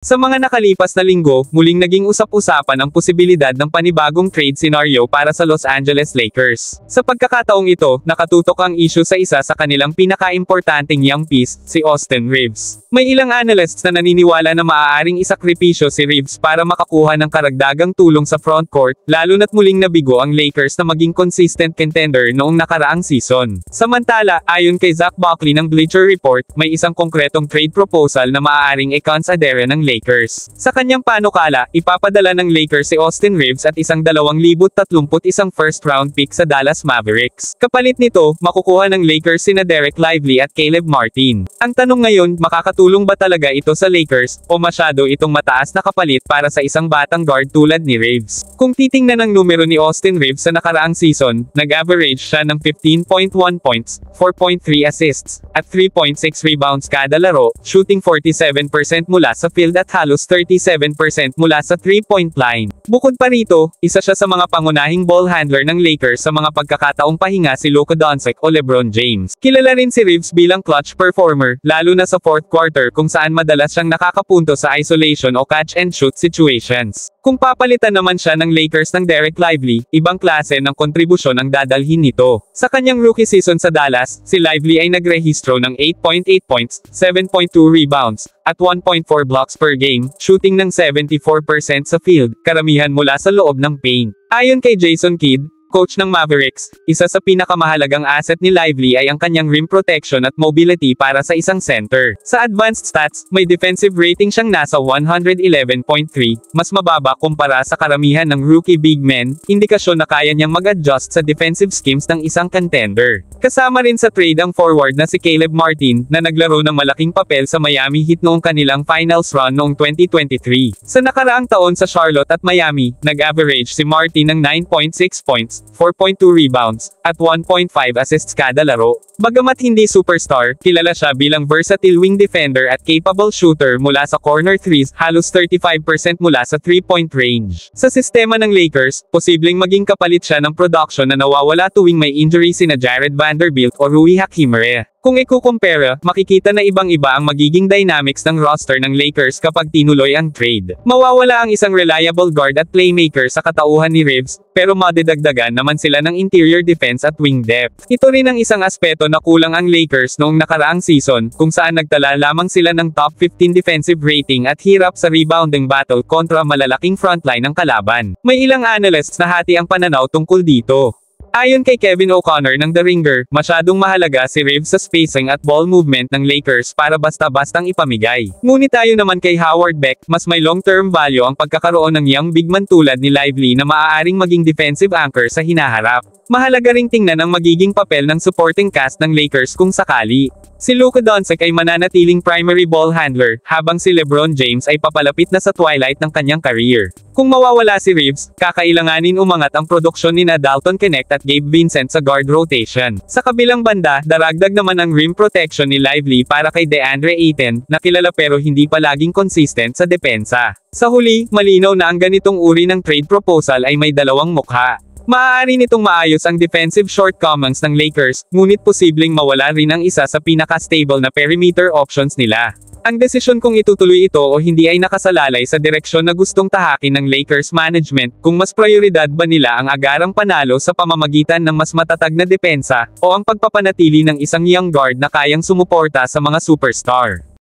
Sa mga nakalipas na linggo, muling naging usap-usapan ang posibilidad ng panibagong trade scenario para sa Los Angeles Lakers. Sa pagkakataong ito, nakatutok ang issue sa isa sa kanilang pinaka-importanting young piece, si Austin Reaves. May ilang analysts na naniniwala na maaaring isakripisyo si Reaves para makakuha ng karagdagang tulong sa frontcourt, lalo na't muling nabigo ang Lakers na maging consistent contender noong nakaraang season. Samantala, ayon kay Zach Buckley ng Bleacher Report, may isang konkretong trade proposal na maaaring i-consider ng Lakers. Sa kanyang panukala, ipapadala ng Lakers si Austin Reaves at isang 2031 first-round pick sa Dallas Mavericks. Kapalit nito, makukuha ng Lakers sina Derek Lively at Caleb Martin. Ang tanong ngayon, makakatulong ba talaga ito sa Lakers, o masyado itong mataas na kapalit para sa isang batang guard tulad ni Reaves? Kung titingnan ang numero ni Austin Reaves sa nakaraang season, nag-average siya ng 15.1 points, 4.3 assists, at 3.6 rebounds kada laro, shooting 47% mula sa field at halos 37% mula sa 3-point line. Bukod pa rito, isa siya sa mga pangunahing ball handler ng Lakers sa mga pagkakataong pahinga si Luka Doncic o LeBron James. Kilala rin si Reaves bilang clutch performer, lalo na sa fourth quarter kung saan madalas siyang nakakapunto sa isolation o catch-and-shoot situations. Kung papalitan naman siya ng Lakers ng Derek Lively, ibang klase ng kontribusyon ang dadalhin nito. Sa kanyang rookie season sa Dallas, si Lively ay nagrehistro ng 8.8 points, 7.2 rebounds, at 1.4 blocks per game, shooting ng 74% sa field, karamihan mula sa loob ng paint. Ayon kay Jason Kidd, coach ng Mavericks, isa sa pinakamahalagang asset ni Lively ay ang kanyang rim protection at mobility para sa isang center. Sa advanced stats, may defensive rating siyang nasa 111.3, mas mababa kumpara sa karamihan ng rookie big men, indikasyon na kaya niyang mag-adjust sa defensive schemes ng isang contender. Kasama rin sa trade ang forward na si Caleb Martin, na naglaro ng malaking papel sa Miami Heat noong kanilang finals run noong 2023. Sa nakaraang taon sa Charlotte at Miami, nag-average si Martin ng 9.6 points, 4.2 rebounds, at 1.5 assists kada laro. Bagamat hindi superstar, kilala siya bilang versatile wing defender at capable shooter mula sa corner threes, halos 35% mula sa 3-point range. Sa sistema ng Lakers, posibleng maging kapalit siya ng production na nawawala tuwing may injury sina Jared Vanderbilt o Rui Hachimere. Kung ikukumpara, makikita na ibang-iba ang magiging dynamics ng roster ng Lakers kapag tinuloy ang trade. Mawawala ang isang reliable guard at playmaker sa katauhan ni Reaves, pero madidagdagan naman sila ng interior defense at wing depth. Ito rin ang isang aspeto na kulang ang Lakers noong nakaraang season, kung saan nagtala lamang sila ng top 15 defensive rating at hirap sa rebounding battle kontra malalaking frontline ng kalaban. May ilang analysts na hati ang pananaw tungkol dito. Ayon kay Kevin O'Connor ng The Ringer, masyadong mahalaga si Reaves sa spacing at ball movement ng Lakers para basta-bastang ipamigay. Ngunit tayo naman kay Howard Beck, mas may long-term value ang pagkakaroon ng young big man tulad ni Lively na maaaring maging defensive anchor sa hinaharap. Mahalaga ring tingnan ang magiging papel ng supporting cast ng Lakers kung sakali. Si Luka Doncic ay mananatiling primary ball handler, habang si LeBron James ay papalapit na sa twilight ng kanyang career. Kung mawawala si Reaves, kakailanganin umangat ang produksyon ni Dalton Knecht at Gabe Vincent sa guard rotation. Sa kabilang banda, daragdag naman ang rim protection ni Lively para kay DeAndre Ayton, na kilala pero hindi palaging consistent sa depensa. Sa huli, malinaw na ang ganitong uri ng trade proposal ay may dalawang mukha. Maaari nitong maayos ang defensive shortcomings ng Lakers, ngunit posibleng mawala rin ang isa sa pinaka-stable na perimeter options nila. Ang desisyon kung itutuloy ito o hindi ay nakasalalay sa direksyon na gustong tahakin ng Lakers management, kung mas prioridad ba nila ang agarang panalo sa pamamagitan ng mas matatag na depensa, o ang pagpapanatili ng isang young guard na kayang sumuporta sa mga superstar.